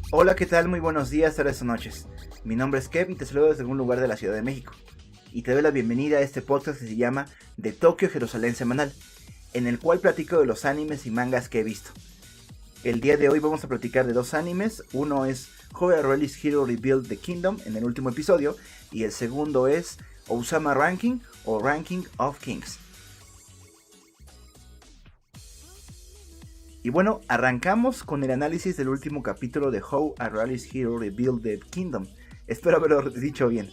Hola, ¿qué tal? Muy buenos días, tardes o noches. Mi nombre es Kev y te saludo desde algún lugar de la Ciudad de México. Y te doy la bienvenida a este podcast que se llama De Tokio Jerusalén Semanal, en el cual platico de los animes y mangas que he visto. El día de hoy vamos a platicar de dos animes. Uno es How a Realist Hero Rebuilt the Kingdom en el último episodio. Y el segundo es Osama Ranking o Ranking of Kings. Y bueno, arrancamos con el análisis del último capítulo de How a Realist Hero Rebuilt the Kingdom. Espero haberlo dicho bien.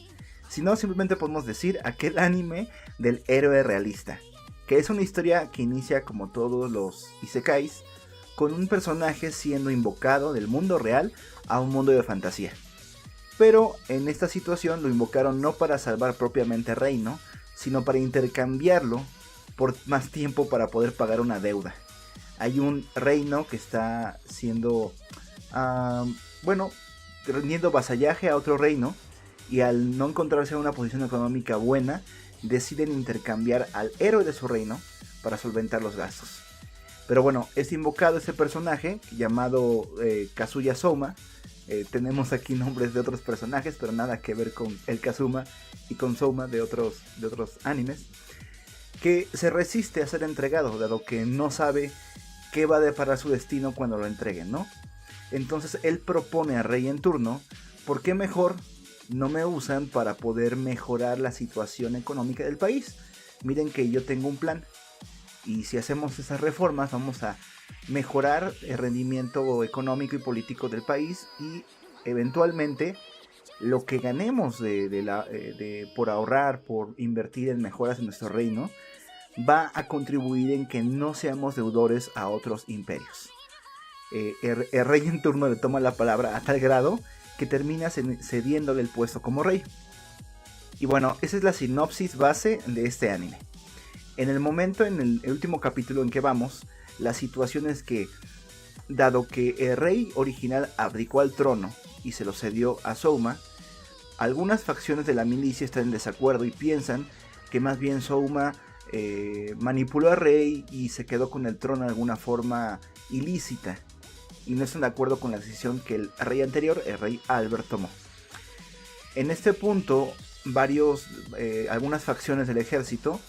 Si no, simplemente podemos decir aquel anime del héroe realista, que es una historia que inicia como todos los isekais, con un personaje siendo invocado del mundo real a un mundo de fantasía. Pero en esta situación lo invocaron no para salvar propiamente reino, sino para intercambiarlo por más tiempo para poder pagar una deuda. Hay un reino que está siendo, rendiendo vasallaje a otro reino, y al no encontrarse en una posición económica buena, deciden intercambiar al héroe de su reino para solventar los gastos. Pero bueno, es invocado este personaje llamado Kazuya Souma. Tenemos aquí nombres de otros personajes, pero nada que ver con el Kazuma y con Souma de otros animes, que se resiste a ser entregado, dado que no sabe qué va a deparar su destino cuando lo entreguen, ¿no? Entonces él propone a Rey en turno: ¿por qué mejor no me usan para poder mejorar la situación económica del país? Miren que yo tengo un plan, y si hacemos esas reformas vamos a mejorar el rendimiento económico y político del país, y eventualmente lo que ganemos por ahorrar, por invertir en mejoras en nuestro reino, va a contribuir en que no seamos deudores a otros imperios. El rey en turno le toma la palabra a tal grado que termina cediéndole el puesto como rey. Y bueno, esa es la sinopsis base de este anime. En el momento, en el último capítulo en que vamos, la situación es que, dado que el rey original abdicó al trono y se lo cedió a Souma, algunas facciones de la milicia están en desacuerdo y piensan que más bien Souma manipuló al rey y se quedó con el trono de alguna forma ilícita, y no están de acuerdo con la decisión que el rey anterior, el rey Albert, tomó. En este punto, algunas facciones del ejército,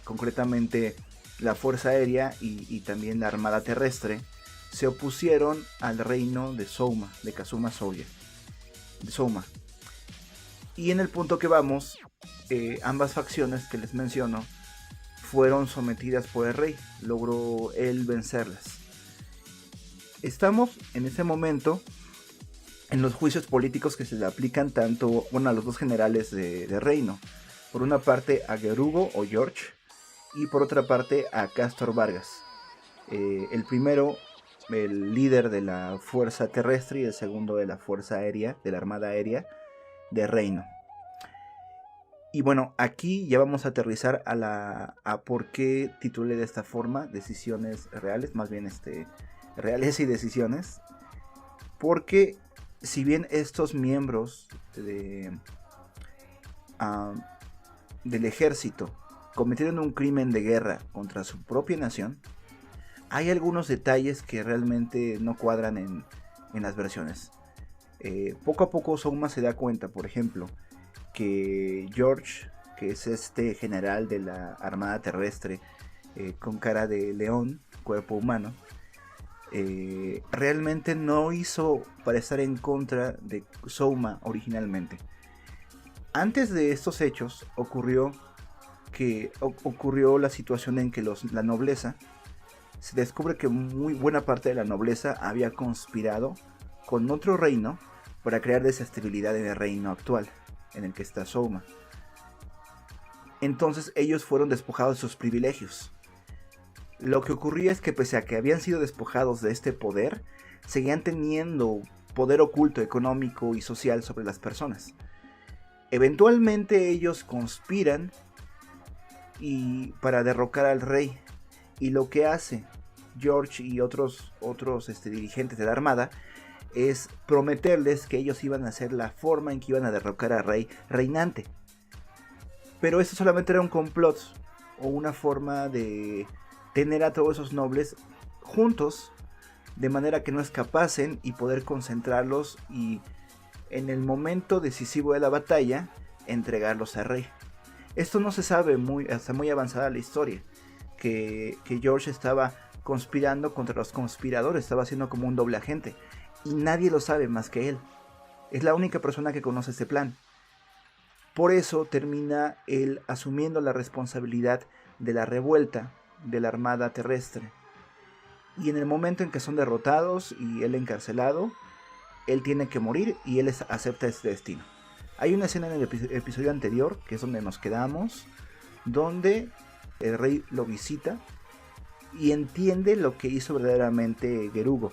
concretamente la Fuerza Aérea y también la Armada Terrestre, se opusieron al reino de Souma, de Kazuma Souma. Y en el punto que vamos, ambas facciones que les menciono fueron sometidas por el rey. Logró él vencerlas. Estamos en ese momento en los juicios políticos que se le aplican tanto, a los dos generales de reino. Por una parte a Gerugo o George, y por otra parte a Castor Vargas. El primero, el líder de la Fuerza Terrestre, y el segundo de la Fuerza Aérea, de la Armada Aérea de Reino. Y bueno, aquí ya vamos a aterrizar a por qué titulé de esta forma Decisiones Reales, más bien Reales y Decisiones. Porque si bien estos miembros del ejército cometieron un crimen de guerra contra su propia nación, hay algunos detalles que realmente no cuadran en las versiones. Poco a poco Souma se da cuenta, por ejemplo, que George, que es este general de la Armada Terrestre, con cara de león, cuerpo humano, realmente no hizo para estar en contra de Souma originalmente. Antes de estos hechos ocurrió la situación en que la nobleza, se descubre que muy buena parte de la nobleza había conspirado con otro reino para crear desestabilidad en el reino actual en el que está Souma. Entonces ellos fueron despojados de sus privilegios. Lo que ocurría es que, pese a que habían sido despojados de este poder, seguían teniendo poder oculto económico y social sobre las personas. Eventualmente ellos conspiran para derrocar al rey, y lo que hace George y otros dirigentes de la armada es prometerles que ellos iban a hacer la forma en que iban a derrocar al rey reinante. Pero eso solamente era un complot, o una forma de tener a todos esos nobles juntos de manera que no escapasen y poder concentrarlos y en el momento decisivo de la batalla entregarlos al rey. Esto no se sabe hasta muy avanzada la historia, que George estaba conspirando contra los conspiradores, estaba haciendo como un doble agente y nadie lo sabe más que él. Es la única persona que conoce este plan. Por eso termina él asumiendo la responsabilidad de la revuelta de la Armada Terrestre. Y en el momento en que son derrotados y él encarcelado, él tiene que morir y él acepta este destino. Hay una escena en el episodio anterior, que es donde nos quedamos, donde el rey lo visita y entiende lo que hizo verdaderamente Gerugo.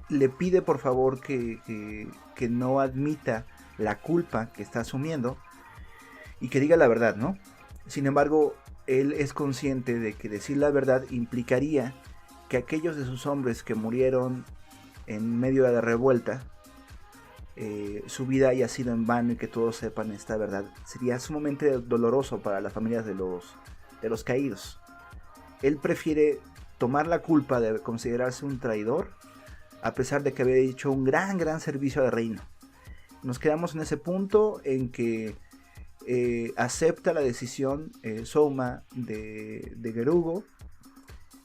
Le pide por favor que no admita la culpa que está asumiendo y que diga la verdad, ¿no? Sin embargo, él es consciente de que decir la verdad implicaría que aquellos de sus hombres que murieron en medio de la revuelta, su vida haya sido en vano y que todos sepan esta verdad. Sería sumamente doloroso para las familias de los caídos. Él prefiere tomar la culpa de considerarse un traidor, a pesar de que había hecho un gran servicio al reino. Nos quedamos en ese punto en que acepta la decisión Souma de Gerugo,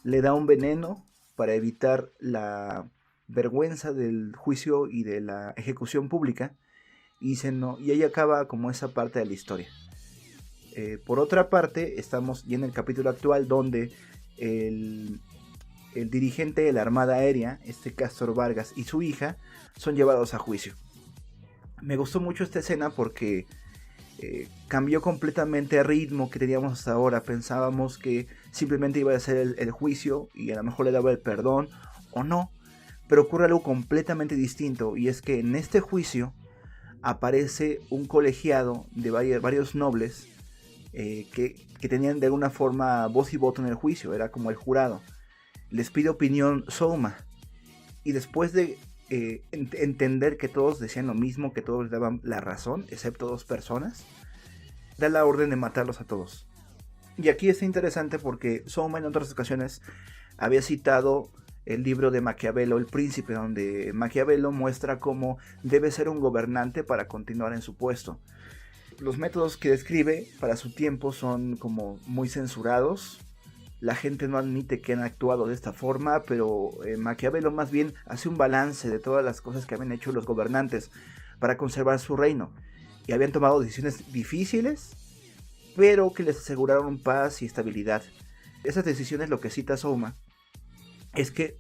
le da un veneno para evitar la vergüenza del juicio y de la ejecución pública, y ahí acaba como esa parte de la historia. Por otra parte, estamos ya en el capítulo actual donde el dirigente de la Armada Aérea, Castor Vargas, y su hija son llevados a juicio. Me gustó mucho esta escena porque cambió completamente el ritmo que teníamos hasta ahora. Pensábamos que simplemente iba a ser el juicio y a lo mejor le daba el perdón o no, pero ocurre algo completamente distinto, y es que en este juicio aparece un colegiado de varios nobles que tenían de alguna forma voz y voto en el juicio, era como el jurado. Les pide opinión Souma, y después de entender que todos decían lo mismo, que todos daban la razón, excepto 2 personas, da la orden de matarlos a todos. Y aquí está interesante porque Souma en otras ocasiones había citado el libro de Maquiavelo, El Príncipe, donde Maquiavelo muestra cómo debe ser un gobernante para continuar en su puesto. Los métodos que describe para su tiempo son como muy censurados. La gente no admite que han actuado de esta forma, pero Maquiavelo más bien hace un balance de todas las cosas que habían hecho los gobernantes para conservar su reino. Y habían tomado decisiones difíciles, pero que les aseguraron paz y estabilidad. Esas decisiones, lo que cita Souma, es que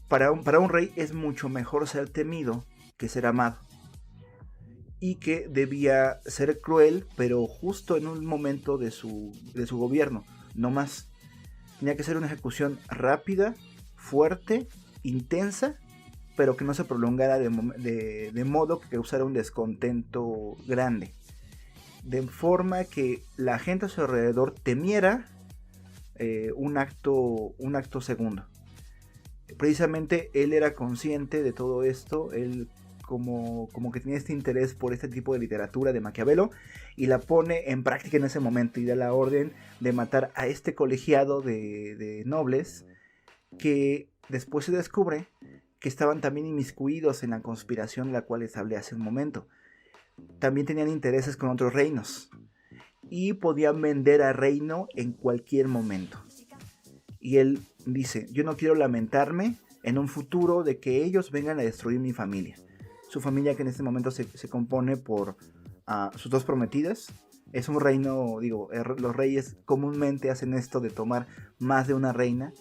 para un rey es mucho mejor ser temido que ser amado. Y que debía ser cruel, pero justo en un momento de su gobierno, no más. Tenía que ser una ejecución rápida, fuerte, intensa, pero que no se prolongara de modo que causara un descontento grande. De forma que la gente a su alrededor temiera un acto segundo. Precisamente él era consciente de todo esto, él como que tenía este interés por este tipo de literatura de Maquiavelo y la pone en práctica en ese momento y da la orden de matar a este colegiado de nobles, que después se descubre que estaban también inmiscuidos en la conspiración de la cual les hablé hace un momento. También tenían intereses con otros reinos y podían vender al reino en cualquier momento. Y él dice: yo no quiero lamentarme en un futuro de que ellos vengan a destruir mi familia. Su familia, que en este momento se compone por sus 2 prometidas. Es un reino, los reyes comúnmente hacen esto de tomar más de una reina.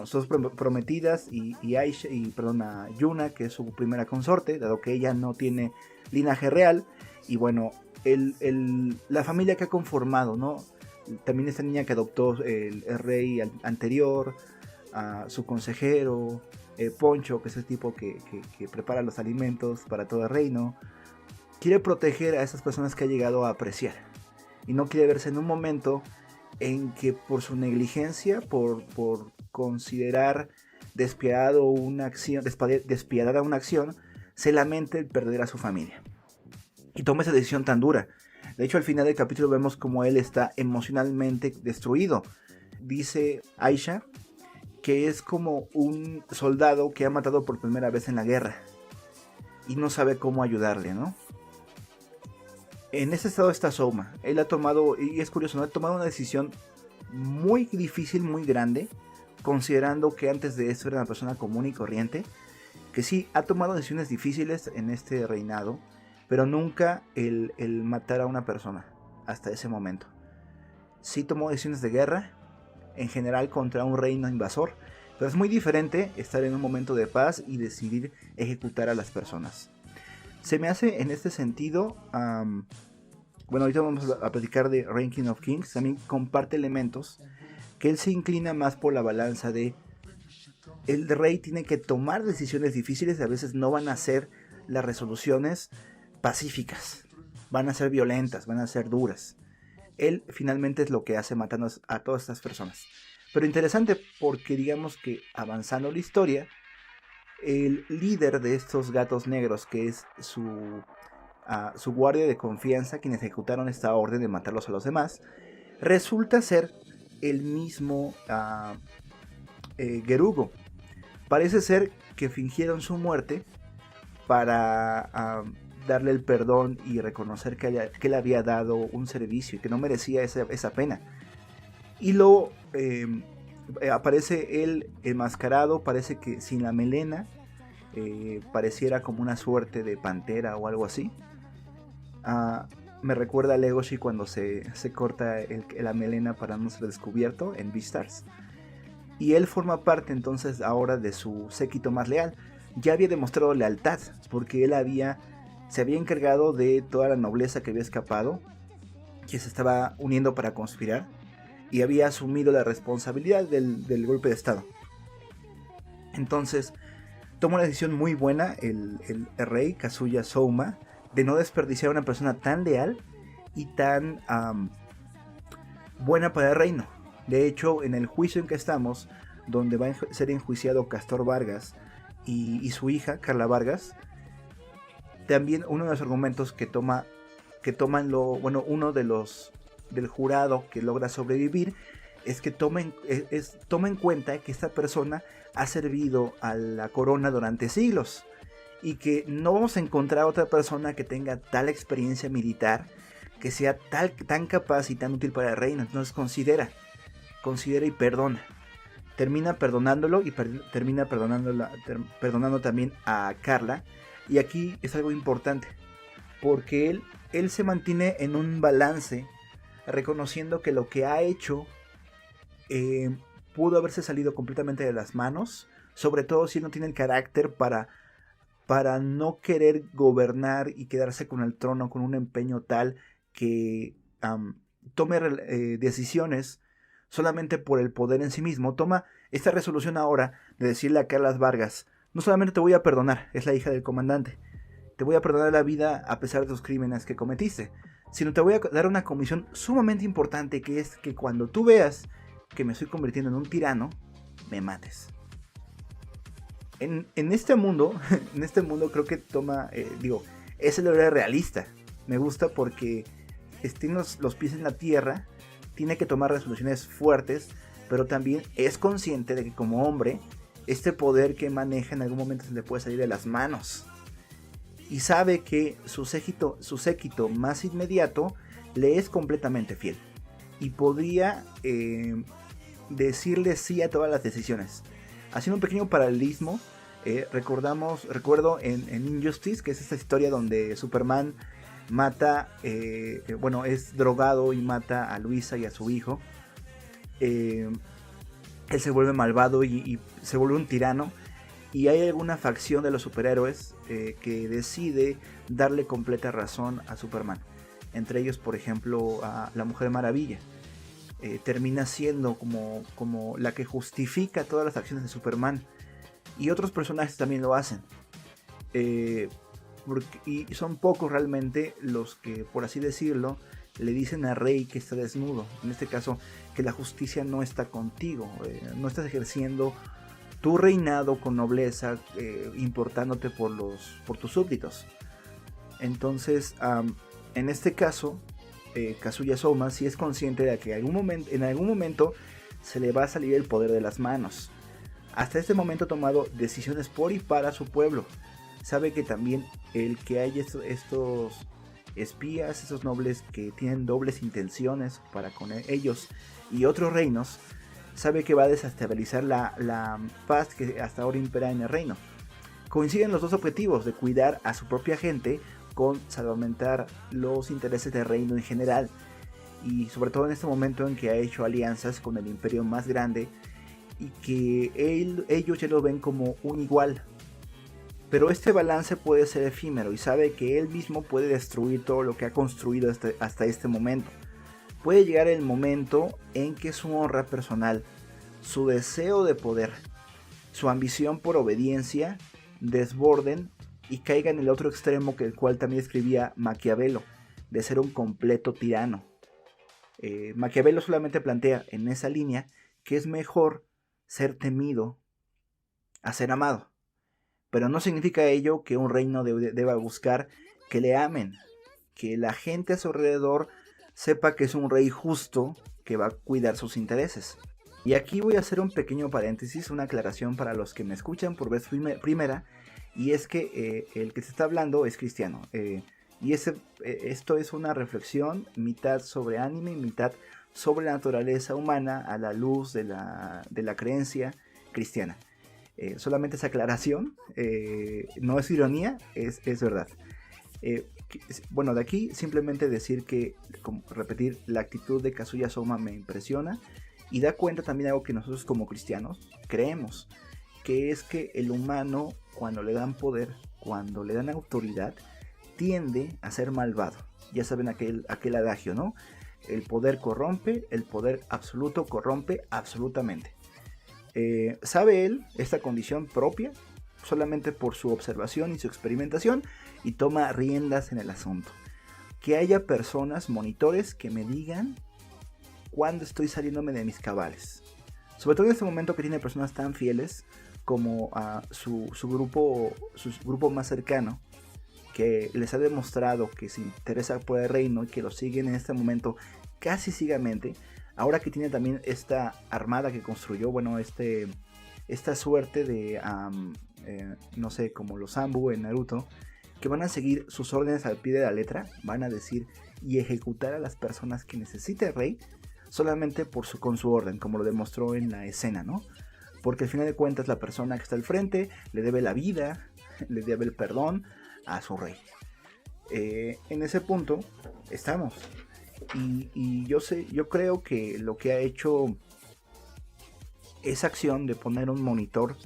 Sus 2 prometidas y Aisha, a Yuna, que es su primera consorte, dado que ella no tiene linaje real. Y bueno, la familia que ha conformado, ¿no? También esta niña que adoptó el rey anterior, a su consejero, Poncho, que es el tipo que prepara los alimentos para todo el reino. Quiere proteger a esas personas que ha llegado a apreciar. Y no quiere verse en un momento en que por su negligencia, por considerar despiadada una acción, se lamente el perder a su familia. Y toma esa decisión tan dura. De hecho, al final del capítulo vemos como él está emocionalmente destruido. Dice Aisha que es como un soldado que ha matado por primera vez en la guerra y no sabe cómo ayudarle, ¿no? En ese estado está Souma. Él ha tomado, y es curioso, ¿no? Ha tomado una decisión muy difícil, muy grande, considerando que antes de eso era una persona común y corriente, que sí, ha tomado decisiones difíciles en este reinado, pero nunca el matar a una persona hasta ese momento. Sí tomó decisiones de guerra, en general contra un reino invasor, pero es muy diferente estar en un momento de paz y decidir ejecutar a las personas. Se me hace en este sentido, bueno, ahorita vamos a platicar de Ranking of Kings, también comparte elementos que él se inclina más por la balanza de el rey tiene que tomar decisiones difíciles, a veces no van a ser las resoluciones pacíficas, van a ser violentas, van a ser duras. Él finalmente es lo que hace matando a todas estas personas. Pero interesante porque digamos que avanzando la historia, el líder de estos gatos negros, que es su guardia de confianza, quienes ejecutaron esta orden de matarlos a los demás, resulta ser el mismo Gerugo. Parece ser que fingieron su muerte para darle el perdón y reconocer que él había dado un servicio y que no merecía esa pena. Y luego aparece él enmascarado, parece que sin la melena, pareciera como una suerte de pantera o algo así. Me recuerda a Legoshi cuando se corta la melena para no ser descubierto en Beastars. Y él forma parte entonces ahora de su séquito más leal. Ya había demostrado lealtad porque él se había encargado de toda la nobleza que había escapado, que se estaba uniendo para conspirar, y había asumido la responsabilidad del golpe de estado. Entonces toma una decisión muy buena el rey Kazuya Souma de no desperdiciar a una persona tan leal y tan buena para el reino. De hecho, en el juicio en que estamos, donde va a ser enjuiciado Castor Vargas y su hija Carla Vargas, también uno de los argumentos que toman uno de los del jurado que logra sobrevivir es que toma en cuenta que esta persona ha servido a la corona durante siglos y que no vamos a encontrar otra persona que tenga tal experiencia militar, que sea tan capaz y tan útil para el reino. Entonces considera y perdona. Termina perdonándolo y termina perdonando también a Carla. Y aquí es algo importante, porque él se mantiene en un balance, reconociendo que lo que ha hecho pudo haberse salido completamente de las manos, sobre todo si no tiene el carácter para no querer gobernar y quedarse con el trono con un empeño tal que tome decisiones solamente por el poder en sí mismo. Toma esta resolución ahora de decirle a Carla Vargas: no solamente te voy a perdonar, es la hija del comandante, te voy a perdonar la vida a pesar de tus crímenes que cometiste, sino te voy a dar una comisión sumamente importante, que es que cuando tú veas que me estoy convirtiendo en un tirano, me mates. En este mundo creo que es el héroe realista. Me gusta porque tiene los pies en la tierra, tiene que tomar resoluciones fuertes, pero también es consciente de que como hombre, este poder que maneja en algún momento se le puede salir de las manos. Y sabe que su séquito más inmediato le es completamente fiel. Y podría decirle sí a todas las decisiones. Haciendo un pequeño paralelismo, recuerdo en Injustice, que es esta historia donde Superman es drogado y mata a Luisa y a su hijo. Él se vuelve malvado y se vuelve un tirano. Y hay alguna facción de los superhéroes que decide darle completa razón a Superman. Entre ellos, por ejemplo, a la Mujer Maravilla. Termina siendo como la que justifica todas las acciones de Superman. Y otros personajes también lo hacen. Y son pocos realmente los que, por así decirlo, le dicen a Rey que está desnudo. En este caso, que la justicia no está contigo. No estás ejerciendo tu reinado con nobleza, importándote por tus súbditos. Entonces, en este caso, Kazuya Souma sí es consciente de que en algún momento se le va a salir el poder de las manos. hasta este momento ha tomado decisiones por y para su pueblo. Sabe que también el que hay estos espías, esos nobles que tienen dobles intenciones para con ellos y otros reinos, sabe que va a desestabilizar la paz que hasta ahora impera en el reino. Coinciden los dos objetivos de cuidar a su propia gente con salvaguardar los intereses del reino en general, y sobre todo en este momento en que ha hecho alianzas con el imperio más grande y que ellos ya lo ven como un igual. Pero este balance puede ser efímero y sabe que él mismo puede destruir todo lo que ha construido hasta este momento. Puede llegar el momento en que su honra personal, su deseo de poder, su ambición por obediencia desborden y caiga en el otro extremo, que el cual también escribía Maquiavelo, de ser un completo tirano. Maquiavelo solamente plantea en esa línea que es mejor ser temido a ser amado, pero no significa ello que un reino deba buscar que le amen, que la gente a su alrededor sepa que es un rey justo que va a cuidar sus intereses. Y aquí voy a hacer un pequeño paréntesis, una aclaración para los que me escuchan por vez primera, y es que el que se está hablando es cristiano. Y esto es una reflexión mitad sobre anime y mitad sobre la naturaleza humana a la luz de la creencia cristiana. Solamente esa aclaración, no es ironía, es verdad. Bueno, de aquí simplemente decir que, repetir, la actitud de Kazuya Soma me impresiona y da cuenta también de algo que nosotros como cristianos creemos, que es que el humano, cuando le dan poder, cuando le dan autoridad, tiende a ser malvado. Ya saben aquel adagio, ¿no? El poder corrompe, el poder absoluto corrompe absolutamente. ¿Sabe él esta condición propia? Solamente por su observación y su experimentación, y toma riendas en el asunto. Que haya personas, monitores, que me digan cuándo estoy saliéndome de mis cabales. Sobre todo en este momento que tiene personas tan fieles como a su grupo más cercano, que les ha demostrado que se interesa por el reino y que lo siguen en este momento casi ciegamente. Ahora que tiene también esta armada que construyó, bueno, esta suerte de, no sé, como los Anbu en Naruto, que van a seguir sus órdenes al pie de la letra, van a decir y ejecutar a las personas que necesite el rey, solamente con su orden, como lo demostró en la escena, ¿no? Porque al final de cuentas la persona que está al frente le debe la vida, le debe el perdón a su rey. En ese punto estamos. Y yo creo que lo que ha hecho esa acción de poner un monitor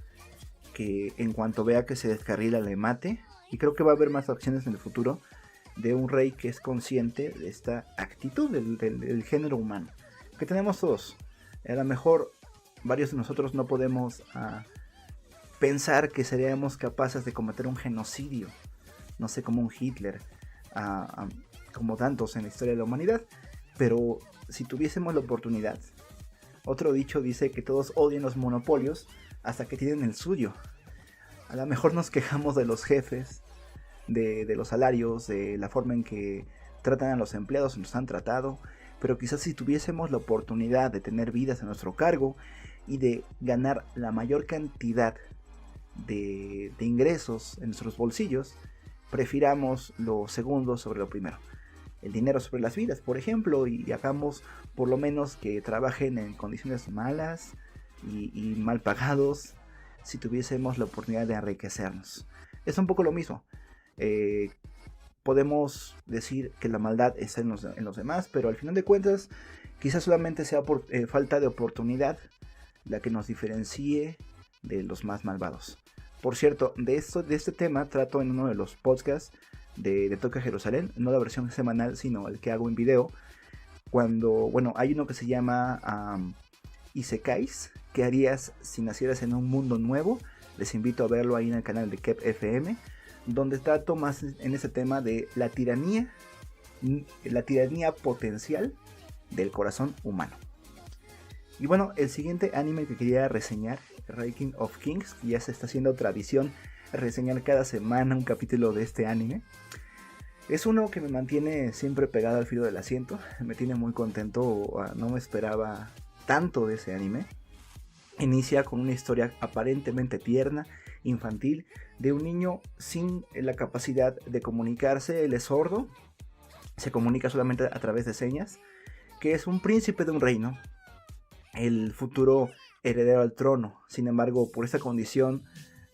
que en cuanto vea que se descarrila le mate, y creo que va a haber más acciones en el futuro de un rey que es consciente de esta actitud del género humano que tenemos todos. A lo mejor varios de nosotros no podemos pensar que seríamos capaces de cometer un genocidio, no sé, como un Hitler, como tantos en la historia de la humanidad, pero si tuviésemos la oportunidad. Otro dicho dice que todos odian los monopolios hasta que tienen el suyo. A lo mejor nos quejamos de los jefes, de los salarios, de la forma en que tratan a los empleados, nos han tratado, pero quizás si tuviésemos la oportunidad de tener vidas a nuestro cargo y de ganar la mayor cantidad de ingresos en nuestros bolsillos, prefiramos lo segundo sobre lo primero. El dinero sobre las vidas, por ejemplo, y hagamos por lo menos que trabajen en condiciones malas y mal pagados, si tuviésemos la oportunidad de enriquecernos. Es un poco lo mismo. Podemos decir que la maldad está en los demás, pero al final de cuentas quizás solamente sea por falta de oportunidad la que nos diferencie de los más malvados. Por cierto, de este tema trato en uno de los podcasts de Toca Jerusalén, no la versión semanal, sino el que hago en video. Hay uno que se llama Isekais, ¿qué harías si nacieras en un mundo nuevo? Les invito a verlo ahí en el canal de Kep FM, donde trato más en ese tema de la tiranía potencial del corazón humano. Y bueno, el siguiente anime que quería reseñar, Ranking of Kings, que ya se está haciendo tradición reseñar cada semana un capítulo de este anime. Es uno que me mantiene siempre pegado al filo del asiento, me tiene muy contento, no me esperaba tanto de ese anime. Inicia con una historia aparentemente tierna, infantil, de un niño sin la capacidad de comunicarse. Él es sordo, se comunica solamente a través de señas, que es un príncipe de un reino, el futuro heredero al trono. Sin embargo, por esta condición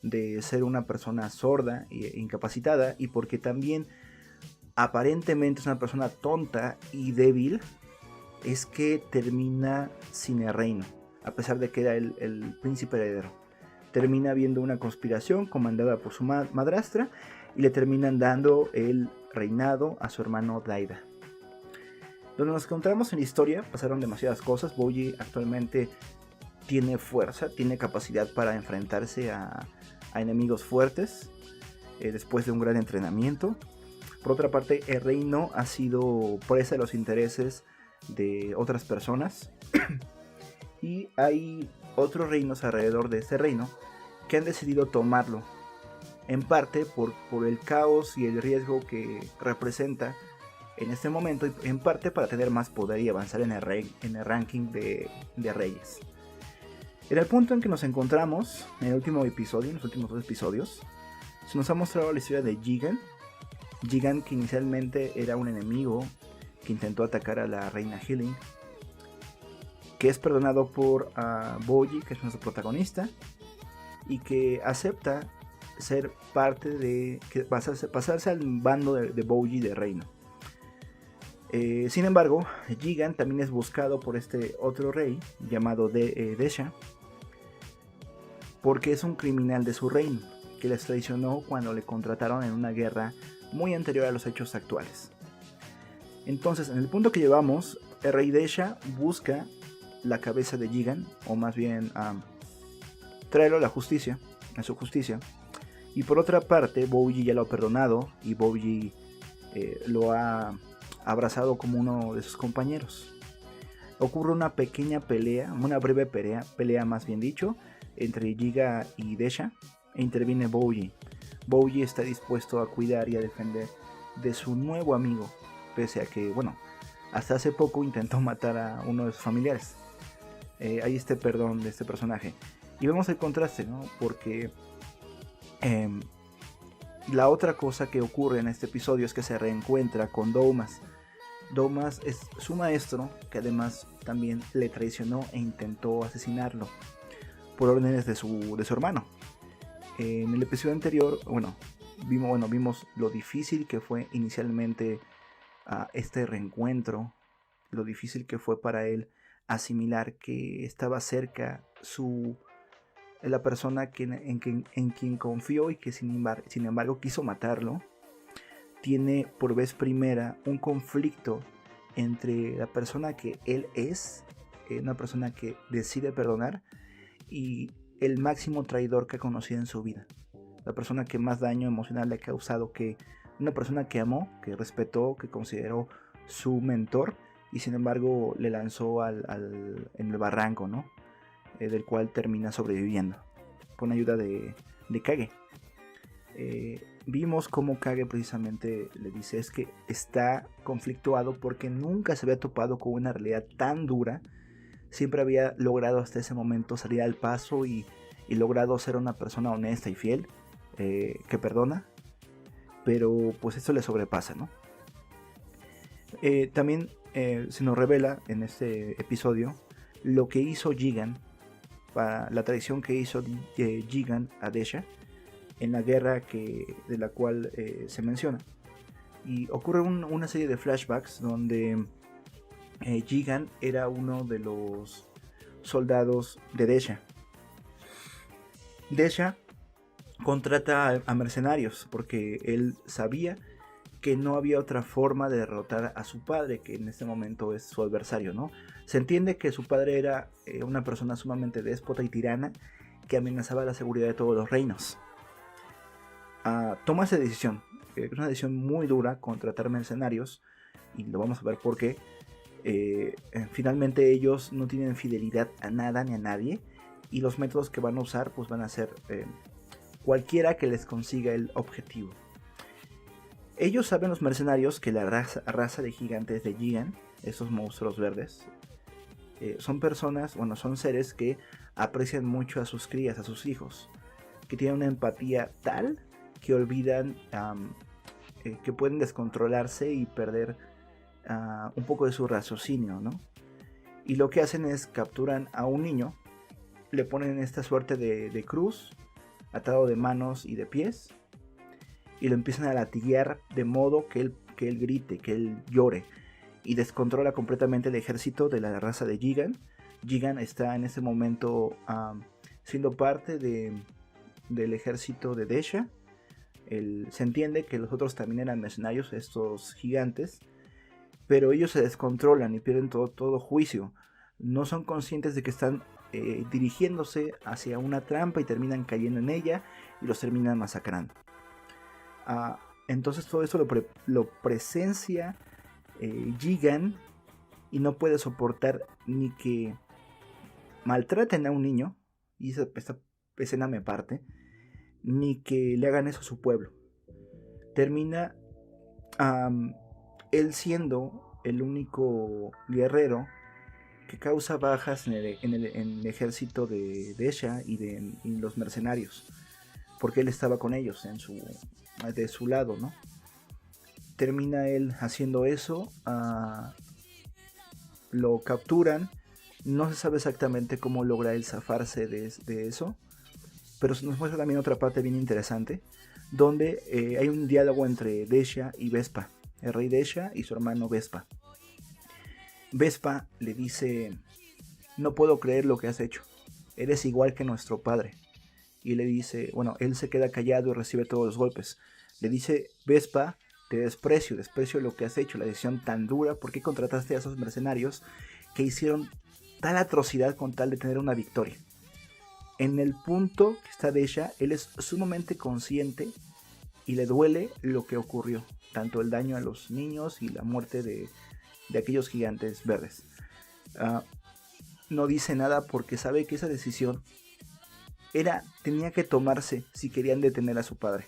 de ser una persona sorda e incapacitada, y porque también aparentemente es una persona tonta y débil, es que termina sin el reino, a pesar de que era el príncipe heredero. Termina habiendo una conspiración comandada por su madrastra y le terminan dando el reinado a su hermano Daida. Donde nos encontramos en la historia pasaron demasiadas cosas. Bougie actualmente tiene fuerza, tiene capacidad para enfrentarse a enemigos fuertes después de un gran entrenamiento. Por otra parte, el reino ha sido presa de los intereses de otras personas y hay otros reinos alrededor de este reino que han decidido tomarlo, en parte por el caos y el riesgo que representa en este momento, y en parte para tener más poder y avanzar en el ranking de reyes. En el punto en que nos encontramos en el último episodio, en los últimos 2 episodios, se nos ha mostrado la historia de Jigan. Jigan, que inicialmente era un enemigo que intentó atacar a la reina Healing, que es perdonado por Bougie, que es nuestro protagonista, y que acepta ser parte de, que pasarse al bando de Bougie de reino. Sin embargo, Jigan también es buscado por este otro rey llamado Desha, porque es un criminal de su reino, que les traicionó cuando le contrataron en una guerra muy anterior a los hechos actuales. Entonces, en el punto que llevamos, el rey Desha busca la cabeza de Jigan, o más bien traerlo a su justicia. Y por otra parte, Bougie ya lo ha perdonado y Bougie lo ha abrazado como uno de sus compañeros. Ocurre una pequeña pelea, una breve pelea más bien dicho, entre Jigan y Desha, e interviene Bougie. Bougie está dispuesto a cuidar y a defender de su nuevo amigo, pese a que, bueno, hasta hace poco intentó matar a uno de sus familiares. Hay este perdón de este personaje. Y vemos el contraste, ¿no? Porque la otra cosa que ocurre en este episodio es que se reencuentra con Doumas. Doumas es su maestro, que además también le traicionó e intentó asesinarlo por órdenes de su hermano. En el episodio anterior, vimos lo difícil que fue inicialmente este reencuentro, lo difícil que fue para él asimilar que estaba cerca la persona en quien confió y que sin embargo quiso matarlo. Tiene por vez primera un conflicto entre la persona que él es, una persona que decide perdonar, y el máximo traidor que ha conocido en su vida, la persona que más daño emocional le ha causado, que una persona que amó, que respetó, que consideró su mentor, y sin embargo le lanzó en el barranco, ¿no? Del cual termina sobreviviendo con ayuda de Kage. Vimos cómo Kage precisamente le dice es que está conflictuado porque nunca se había topado con una realidad tan dura. Siempre había logrado hasta ese momento salir al paso y logrado ser una persona honesta y fiel, que perdona, pero pues esto le sobrepasa, ¿no? También se nos revela en este episodio lo que hizo Jigan, la traición que hizo Jigan a Desha en la guerra de la cual se menciona. Y ocurre una serie de flashbacks donde Jigan era uno de los soldados de Desha. Desha contrata a mercenarios porque él sabía que no había otra forma de derrotar a su padre, que en este momento es su adversario, ¿no? Se entiende que su padre era una persona sumamente déspota y tirana que amenazaba la seguridad de todos los reinos. Toma esa decisión, es una decisión muy dura, contratar mercenarios, y lo vamos a ver por qué. Finalmente ellos no tienen fidelidad a nada ni a nadie, y los métodos que van a usar pues van a ser cualquiera que les consiga el objetivo. Ellos saben, los mercenarios, que la raza de gigantes de Jigan, esos monstruos verdes, son personas, bueno, son seres que aprecian mucho a sus crías, a sus hijos, que tienen una empatía tal que olvidan que pueden descontrolarse y perder un poco de su raciocinio, ¿no? Y lo que hacen es capturan a un niño, le ponen esta suerte de cruz, atado de manos y de pies, y lo empiezan a latiguear de modo que él grite, que él llore, y descontrola completamente el ejército de la raza de Jigan. Jigan está en ese momento siendo parte del ejército de Desha. Se entiende que los otros también eran mercenarios, estos gigantes, pero ellos se descontrolan y pierden todo juicio. No son conscientes de que están dirigiéndose hacia una trampa y terminan cayendo en ella y los terminan masacrando. Entonces todo eso lo presencia Jigan y no puede soportar ni que maltraten a un niño, y esta escena me parte, ni que le hagan eso a su pueblo. Termina él siendo el único guerrero que causa bajas en el ejército de Desha y los mercenarios, porque él estaba con ellos de su lado, ¿no? Termina él haciendo eso, lo capturan, no se sabe exactamente cómo logra él zafarse de eso, pero se nos muestra también otra parte bien interesante, donde hay un diálogo entre Desha y Vespa, el rey Desha y su hermano Vespa. Vespa le dice: no puedo creer lo que has hecho, eres igual que nuestro padre. Y le dice, bueno, él se queda callado y recibe todos los golpes. Le dice Vespa: te desprecio lo que has hecho, la decisión tan dura, ¿por qué contrataste a esos mercenarios que hicieron tal atrocidad con tal de tener una victoria? En el punto que está Desha, él es sumamente consciente y le duele lo que ocurrió, tanto el daño a los niños y la muerte de aquellos gigantes verdes. No dice nada porque sabe que esa decisión tenía que tomarse si querían detener a su padre.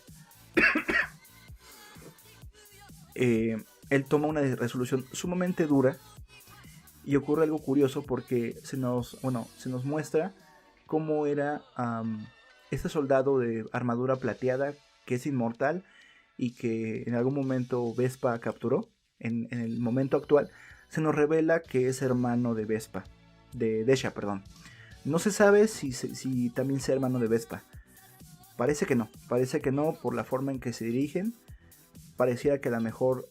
Él toma una resolución sumamente dura y ocurre algo curioso porque se nos muestra cómo era este soldado de armadura plateada que es inmortal y que en algún momento Vespa capturó. En el momento actual se nos revela que es hermano de Desha, perdón. No se sabe si también sea hermano de Vespa. Parece que no por la forma en que se dirigen. Pareciera que a lo mejor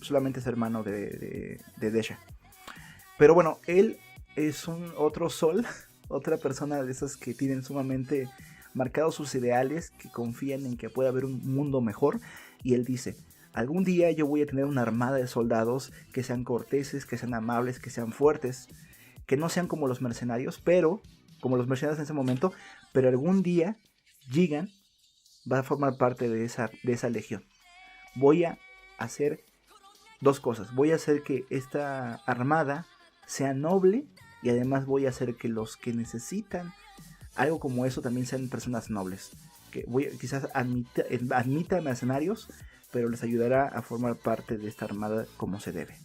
solamente es hermano de Desha. Pero bueno, él es otro sol, otra persona de esas que tienen sumamente marcados sus ideales, que confían en que puede haber un mundo mejor. Y él dice: algún día yo voy a tener una armada de soldados que sean corteses, que sean amables, que sean fuertes, que no sean como los mercenarios, como los mercenarios en ese momento, pero algún día Jigan va a formar parte de esa legión. Voy a hacer dos cosas. Voy a hacer que esta armada sea noble y además voy a hacer que los que necesitan algo como eso también sean personas nobles. Que quizás admita mercenarios, pero les ayudará a formar parte de esta armada como se debe.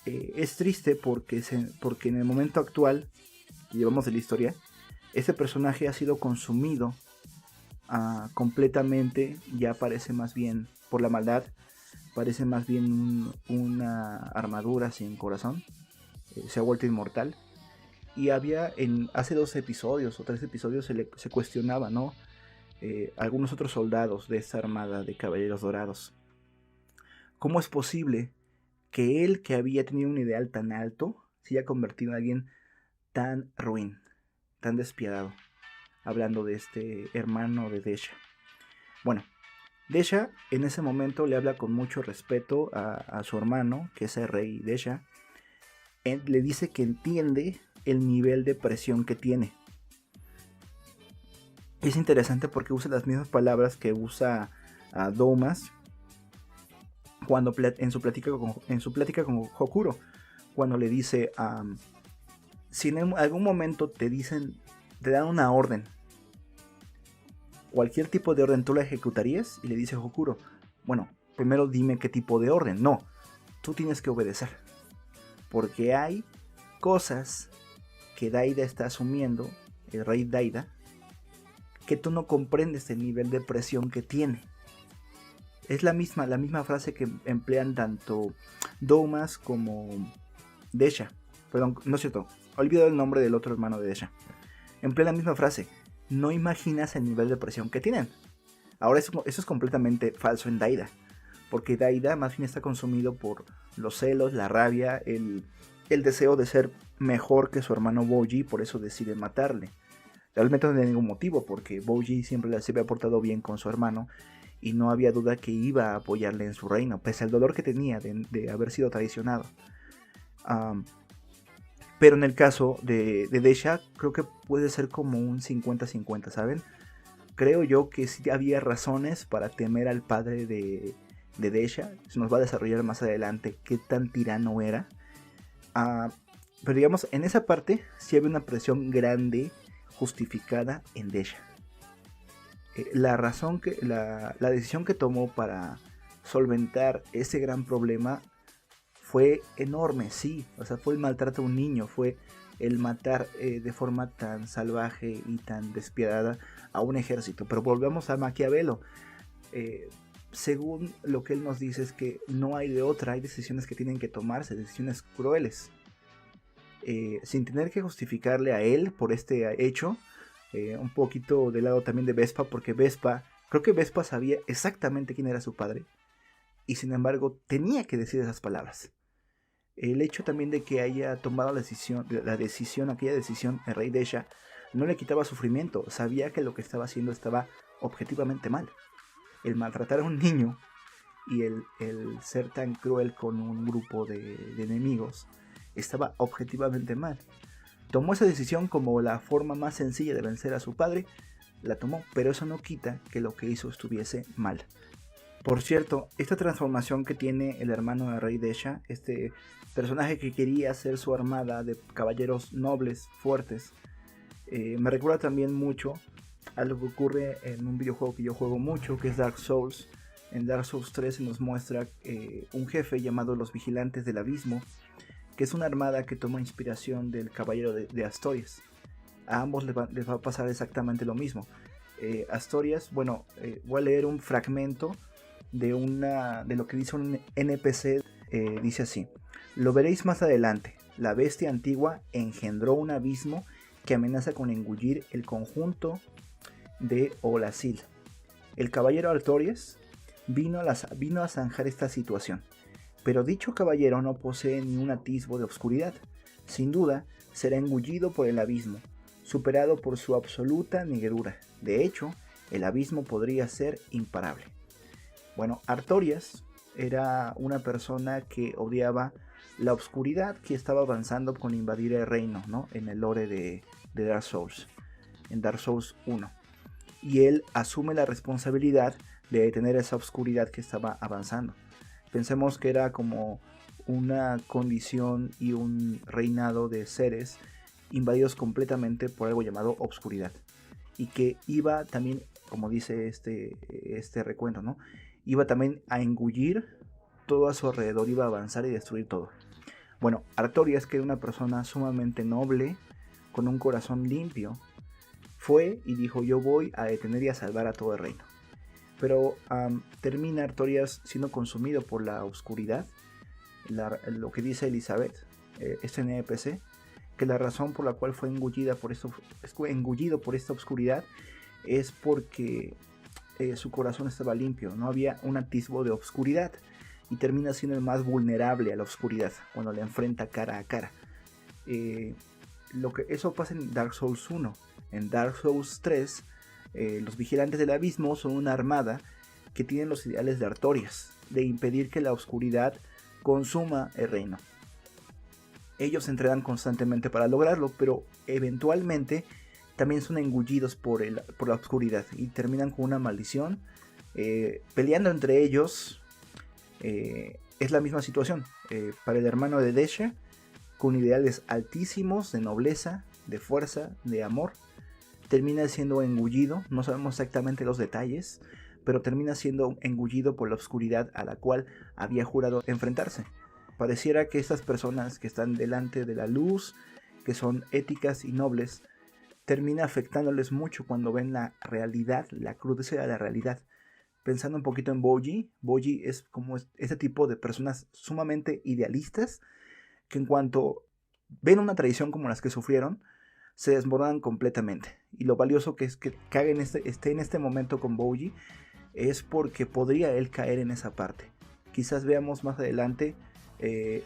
Es triste porque en el momento actual que llevamos de la historia, este personaje ha sido consumido completamente. Ya parece más bien por la maldad, parece más bien una armadura sin corazón. Se ha vuelto inmortal. Y hace 2 episodios o 3 episodios se cuestionaba, ¿no? Algunos otros soldados de esta armada de caballeros dorados. ¿Cómo es posible que él, que había tenido un ideal tan alto, se haya convertido en alguien tan ruin, tan despiadado? Hablando de este hermano de Desha. Bueno, Desha en ese momento le habla con mucho respeto a su hermano, que es el rey Desha. Él le dice que entiende el nivel de presión que tiene. Es interesante porque usa las mismas palabras que usa Doumas en su plática con Hokuro, cuando le dice: si en algún momento te dan una orden, cualquier tipo de orden, ¿tú la ejecutarías? Y le dice Hokuro: bueno, primero dime qué tipo de orden. No, tú tienes que obedecer, porque hay cosas que Daida está asumiendo, el rey Daida, que tú no comprendes el nivel de presión que tiene. Es la misma frase que emplean tanto Doumas como Desha. Perdón, no es cierto, he olvidado el nombre del otro hermano de Desha. Emplea la misma frase. No imaginas el nivel de presión que tienen. Ahora eso es completamente falso en Daida. Porque Daida más bien está consumido por los celos, la rabia, el deseo de ser mejor que su hermano Bouji, por eso decide matarle. Realmente no tiene ningún motivo, porque Bouji siempre se había portado bien con su hermano y no había duda que iba a apoyarle en su reino, pese al dolor que tenía de haber sido traicionado. Pero en el caso de Desha, creo que puede ser como un 50-50, ¿saben? Creo yo que sí había razones para temer al padre de Desha. Se nos va a desarrollar más adelante qué tan tirano era. Pero digamos, en esa parte sí había una presión grande justificada en Desha. La decisión que tomó para solventar ese gran problema fue enorme, sí. O sea, fue el maltrato a un niño, fue el matar de forma tan salvaje y tan despiadada a un ejército. Pero volvemos a Maquiavelo. Según lo que él nos dice es que no hay de otra, hay decisiones que tienen que tomarse, decisiones crueles. Sin tener que justificarle a él por este hecho, un poquito del lado también de Vespa, porque creo que Vespa sabía exactamente quién era su padre, y sin embargo tenía que decir esas palabras. El hecho también de que haya tomado aquella decisión el rey Desha, no le quitaba sufrimiento, sabía que lo que estaba haciendo estaba objetivamente mal. El maltratar a un niño y el ser tan cruel con un grupo de enemigos estaba objetivamente mal. Tomó esa decisión como la forma más sencilla de vencer a su padre, la tomó, pero eso no quita que lo que hizo estuviese mal. Por cierto, esta transformación que tiene el hermano de rey Desha, este personaje que quería hacer su armada de caballeros nobles, fuertes, me recuerda también mucho a lo que ocurre en un videojuego que yo juego mucho, que es Dark Souls. En Dark Souls 3 se nos muestra un jefe llamado los Vigilantes del Abismo, que es una armada que toma inspiración del caballero de Asturias. A ambos les va a pasar exactamente lo mismo. Asturias, bueno, voy a leer un fragmento de lo que dice un NPC. Dice así: lo veréis más adelante. La bestia antigua engendró un abismo que amenaza con engullir el conjunto de Olasil. El caballero Artorias vino a zanjar esta situación, pero dicho caballero no posee ni un atisbo de oscuridad. Sin duda será engullido por el abismo, superado por su absoluta negrura. De hecho, el abismo podría ser imparable. Bueno, Artorias era una persona que odiaba la oscuridad que estaba avanzando con invadir el reino, ¿no? En el lore de Dark Souls, en Dark Souls 1. Y él asume la responsabilidad de detener esa oscuridad que estaba avanzando. Pensemos que era como una condición y un reinado de seres invadidos completamente por algo llamado obscuridad. Y que iba también, como dice este recuento, ¿no? Iba también a engullir todo a su alrededor, iba a avanzar y destruir todo. Bueno, Artorias, que era una persona sumamente noble, con un corazón limpio, fue y dijo: yo voy a detener y a salvar a todo el reino. Pero termina Artorias siendo consumido por la oscuridad. Lo que dice Elizabeth, este NPC, que la razón por la cual fue engullido por esta oscuridad es porque su corazón estaba limpio, no había un atisbo de oscuridad, y termina siendo el más vulnerable a la oscuridad cuando le enfrenta cara a cara. Eso pasa en Dark Souls 1. En Dark Souls 3, los Vigilantes del Abismo son una armada que tienen los ideales de Artorias, de impedir que la oscuridad consuma el reino. Ellos se entrenan constantemente para lograrlo, pero eventualmente también son engullidos por la oscuridad y terminan con una maldición. Peleando entre ellos, es la misma situación. Para el hermano de Desha, con ideales altísimos de nobleza, de fuerza, de amor, termina siendo engullido. No sabemos exactamente los detalles, pero termina siendo engullido por la oscuridad a la cual había jurado enfrentarse. Pareciera que estas personas que están delante de la luz, que son éticas y nobles, termina afectándoles mucho cuando ven la realidad, la crudeza de la realidad. Pensando un poquito en Bougie es como ese tipo de personas sumamente idealistas que en cuanto ven una traición como las que sufrieron, se desmoronan completamente. Y lo valioso que es que Kage esté en este momento con Bougie es porque podría él caer en esa parte. Quizás veamos más adelante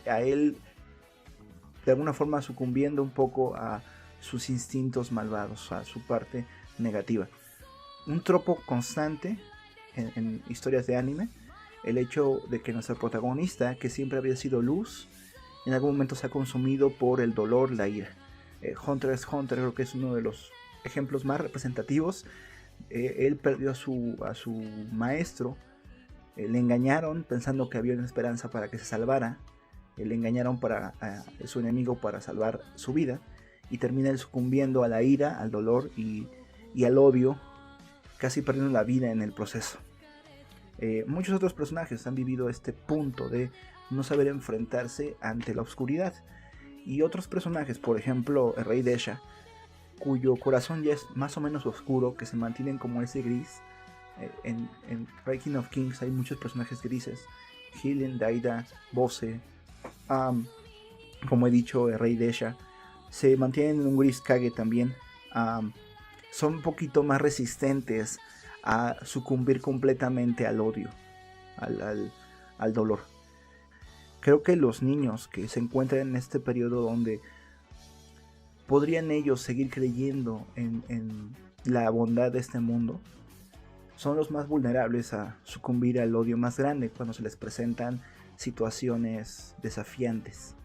a él de alguna forma sucumbiendo un poco a sus instintos malvados, a su parte negativa. Un tropo constante en historias de anime, el hecho de que nuestro protagonista, que siempre había sido luz, en algún momento se ha consumido por el dolor, la ira. Hunter x Hunter creo que es uno de los ejemplos más representativos. Él perdió a su maestro, le engañaron pensando que había una esperanza para que se salvara, le engañaron a su enemigo para salvar su vida, y termina él sucumbiendo a la ira, al dolor y al odio, casi perdiendo la vida en el proceso. Muchos otros personajes han vivido este punto de no saber enfrentarse ante la oscuridad, y otros personajes, por ejemplo el rey Desha, cuyo corazón ya es más o menos oscuro, que se mantienen como ese gris. En Breaking of Kings hay muchos personajes grises: Hylian, Daida, Bose, como he dicho, el rey Desha. Se mantienen en un gris Kage también. Son un poquito más resistentes a sucumbir completamente al odio, al dolor. Creo que los niños que se encuentran en este periodo donde podrían ellos seguir creyendo en la bondad de este mundo, son los más vulnerables a sucumbir al odio más grande cuando se les presentan situaciones desafiantes.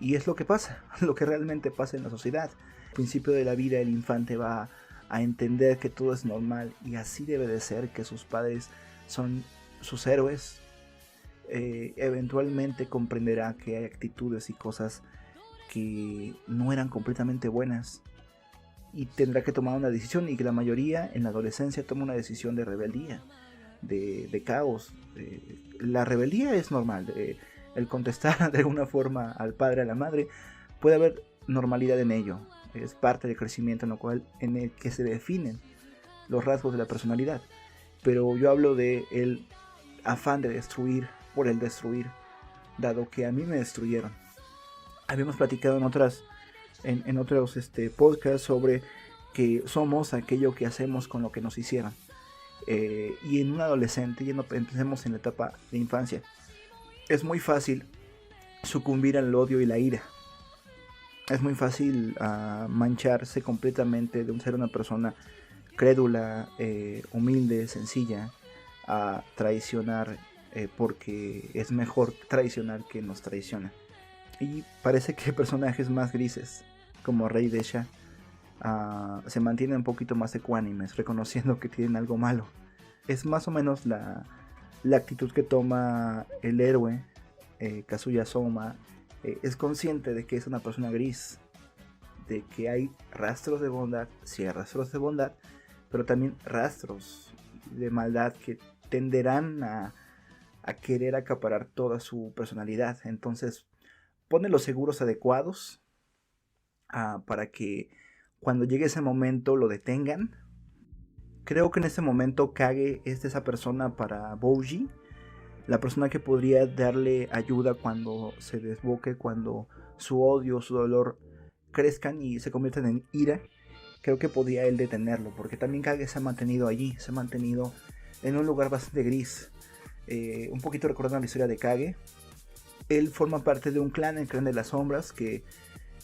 Y es lo que pasa, lo que realmente pasa en la sociedad. Al principio de la vida el infante va a entender que todo es normal y así debe de ser, que sus padres son sus héroes. Eventualmente comprenderá que hay actitudes y cosas que no eran completamente buenas y tendrá que tomar una decisión, y que la mayoría en la adolescencia toma una decisión de rebeldía, de caos. La rebeldía es normal, el contestar de alguna forma al padre, a la madre, puede haber normalidad en ello, es parte del crecimiento en el que se definen los rasgos de la personalidad. Pero yo hablo de el afán de destruir por el destruir, dado que a mí me destruyeron. Habíamos platicado en otros podcasts sobre que somos aquello que hacemos con lo que nos hicieron. Y en un adolescente, ya no pensemos en la etapa de infancia, es muy fácil sucumbir al odio y la ira. Es muy fácil mancharse completamente de ser una persona crédula, humilde, sencilla, a traicionar, porque es mejor traicionar que nos traiciona. Y parece que personajes más grises como Rey Desha se mantienen un poquito más ecuánimes, reconociendo que tienen algo malo. Es más o menos la actitud que toma el héroe, Kazuya Soma. Es consciente de que es una persona gris, de que hay rastros de bondad, sí hay rastros de bondad, pero también rastros de maldad que tenderán a querer acaparar toda su personalidad. Entonces pone los seguros adecuados para que cuando llegue ese momento lo detengan. Creo que en ese momento Kage es esa persona para Bougie, la persona que podría darle ayuda cuando se desboque, cuando su odio, su dolor crezcan y se conviertan en ira. Creo que podría él detenerlo, porque también Kage se ha mantenido allí, se ha mantenido en un lugar bastante gris. Un poquito recordando la historia de Kage, él forma parte de un clan, el clan de las sombras, que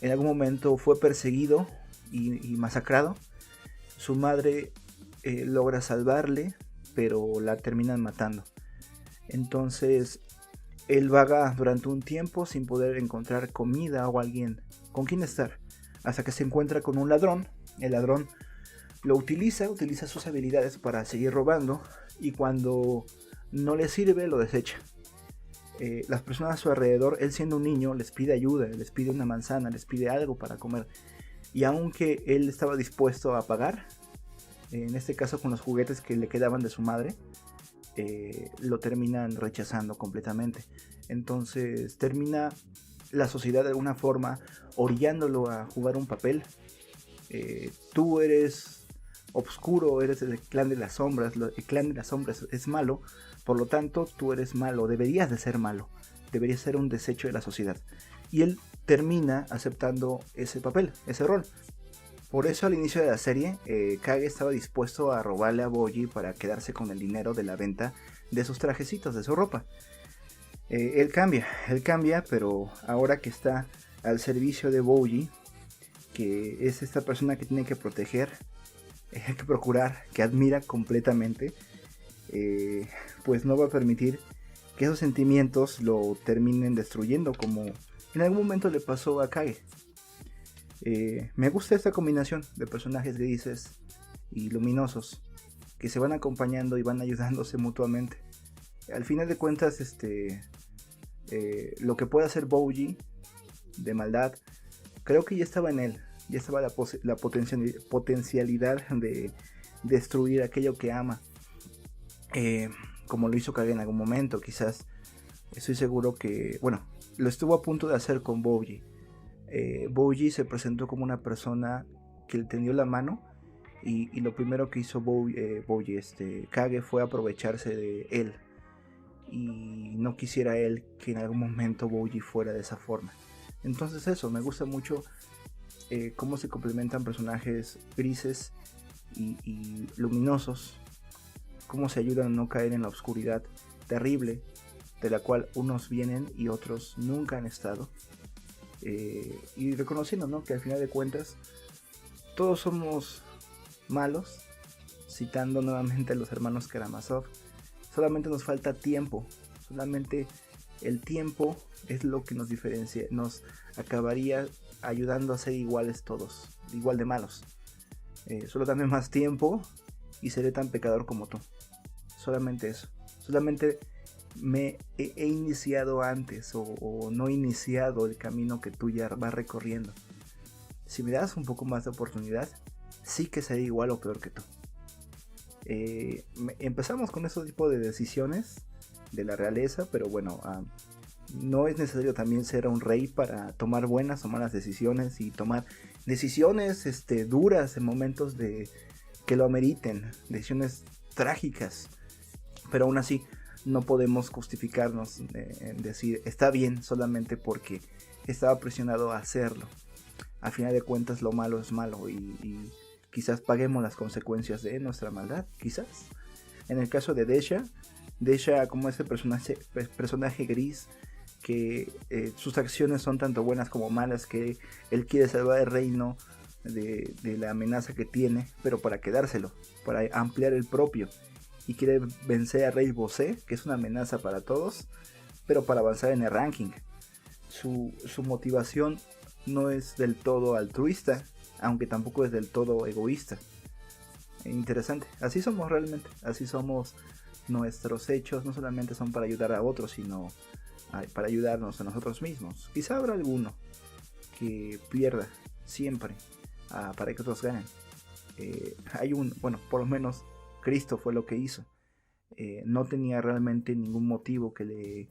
en algún momento fue perseguido y masacrado. Su madre logra salvarle, pero la terminan matando. Entonces él vaga durante un tiempo sin poder encontrar comida o alguien con quien estar, hasta que se encuentra con un ladrón. El ladrón lo utiliza sus habilidades para seguir robando, y cuando no le sirve lo desecha. Las personas a su alrededor, él siendo un niño, les pide ayuda, les pide una manzana, les pide algo para comer, y aunque él estaba dispuesto a pagar, en este caso con los juguetes que le quedaban de su madre, lo terminan rechazando completamente. Entonces termina la sociedad de alguna forma orillándolo a jugar un papel. Tú eres oscuro, eres el clan de las sombras, el clan de las sombras es malo, por lo tanto tú eres malo, deberías de ser malo, deberías ser un desecho de la sociedad. Y él termina aceptando ese papel, ese rol. Por eso al inicio de la serie, Kage estaba dispuesto a robarle a Bouji para quedarse con el dinero de la venta de sus trajecitos, de su ropa. Él cambia, pero ahora que está al servicio de Bouji, que es esta persona que tiene que proteger, que procurar, que admira completamente, pues no va a permitir que esos sentimientos lo terminen destruyendo, como en algún momento le pasó a Kage. Me gusta esta combinación de personajes grises y luminosos que se van acompañando y van ayudándose mutuamente. Al final de cuentas, lo que puede hacer Bouji de maldad, creo que ya estaba en él, ya estaba la potencialidad de destruir aquello que ama, como lo hizo Kage en algún momento. Quizás, estoy seguro que, bueno, lo estuvo a punto de hacer con Bouji. Bouji se presentó como una persona que le tendió la mano, y lo primero que hizo Kage fue aprovecharse de él, y no quisiera él que en algún momento Bouji fuera de esa forma. Entonces eso, me gusta mucho cómo se complementan personajes grises y luminosos, cómo se ayudan a no caer en la oscuridad terrible de la cual unos vienen y otros nunca han estado. Y reconociendo, ¿no?, que al final de cuentas todos somos malos, citando nuevamente a los hermanos Karamazov. Solamente nos falta tiempo, solamente el tiempo es lo que nos diferencia, nos acabaría ayudando a ser iguales todos, igual de malos. Solo dame más tiempo y seré tan pecador como tú. Solamente eso, solamente me he iniciado antes o no he iniciado el camino que tú ya vas recorriendo. Si me das un poco más de oportunidad, sí que seré igual o peor que tú. Empezamos con ese tipo de decisiones de la realeza, pero bueno, no es necesario también ser un rey para tomar buenas o malas decisiones y tomar decisiones duras en momentos que lo ameriten, decisiones trágicas, pero aún así no podemos justificarnos en decir está bien solamente porque estaba presionado a hacerlo. Al final de cuentas lo malo es malo y quizás paguemos las consecuencias de nuestra maldad, quizás. En el caso de Desha como ese personaje gris que sus acciones son tanto buenas como malas, que él quiere salvar el reino de la amenaza que tiene, pero para quedárselo, para ampliar el propio, y quiere vencer a Rey Bosé, que es una amenaza para todos, pero para avanzar en el ranking. Su motivación no es del todo altruista, aunque tampoco es del todo egoísta. Interesante, así somos realmente, así somos. Nuestros hechos no solamente son para ayudar a otros, sino para ayudarnos a nosotros mismos. Quizá habrá alguno que pierda siempre para que otros ganen. Por lo menos Cristo fue lo que hizo. No tenía realmente ningún motivo que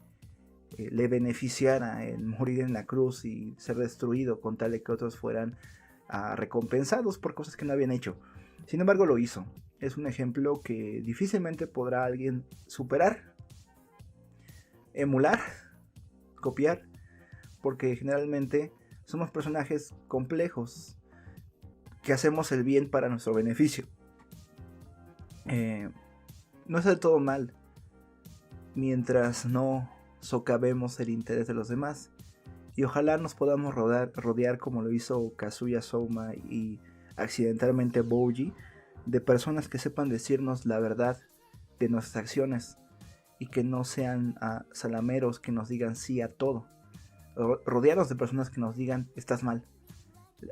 le beneficiara en morir en la cruz y ser destruido con tal de que otros fueran recompensados por cosas que no habían hecho. Sin embargo lo hizo. Es un ejemplo que difícilmente podrá alguien superar, emular, copiar, porque generalmente somos personajes complejos que hacemos el bien para nuestro beneficio. No es del todo mal mientras no socavemos el interés de los demás, y ojalá nos podamos rodear como lo hizo Kazuya Souma y accidentalmente Bouji, de personas que sepan decirnos la verdad de nuestras acciones y que no sean salameros que nos digan sí a todo. Rodearnos de personas que nos digan estás mal,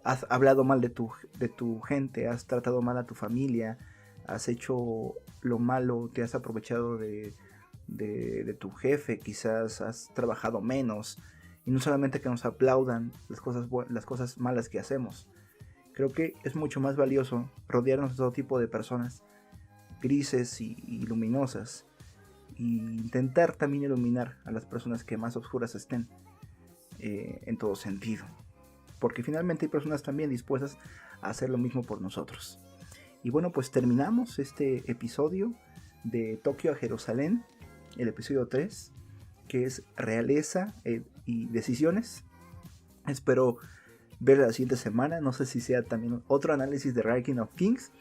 has hablado mal de tu gente, has tratado mal a tu familia, has hecho lo malo, te has aprovechado de tu jefe, quizás has trabajado menos, y no solamente que nos aplaudan las cosas malas que hacemos. Creo que es mucho más valioso rodearnos de todo tipo de personas grises y luminosas, intentar también iluminar a las personas que más oscuras estén, en todo sentido, porque finalmente hay personas también dispuestas a hacer lo mismo por nosotros. Y bueno, pues terminamos este episodio de Tokio a Jerusalén, el episodio 3, que es realeza y decisiones. Espero ver la siguiente semana, no sé si sea también otro análisis de Ranking of Kings.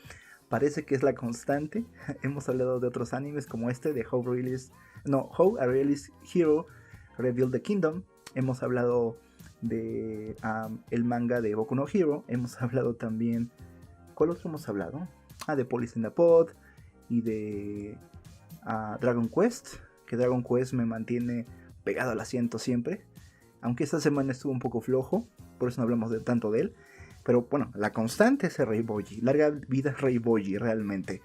Parece que es la constante. Hemos hablado de otros animes como este de How a Realist Hero Revealed the Kingdom. Hemos hablado de el manga de Boku no Hero. Hemos hablado también... ¿Cuál otro hemos hablado? De Police in the Pod y de Dragon Quest. Que Dragon Quest me mantiene pegado al asiento siempre. Aunque esta semana estuvo un poco flojo, por eso no hablamos tanto de él. Pero bueno, la constante es el Rey Boji. Larga vida Rey Boji, realmente.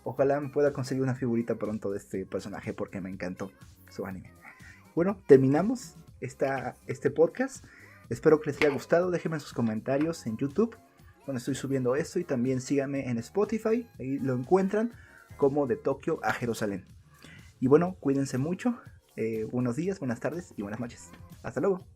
Ojalá me pueda conseguir una figurita pronto de este personaje porque me encantó su anime. Bueno, terminamos este podcast. Espero que les haya gustado. Déjenme sus comentarios en YouTube, donde estoy subiendo esto. Y también síganme en Spotify. Ahí lo encuentran como de Tokio a Jerusalén. Y bueno, cuídense mucho. Buenos días, buenas tardes y buenas noches. Hasta luego.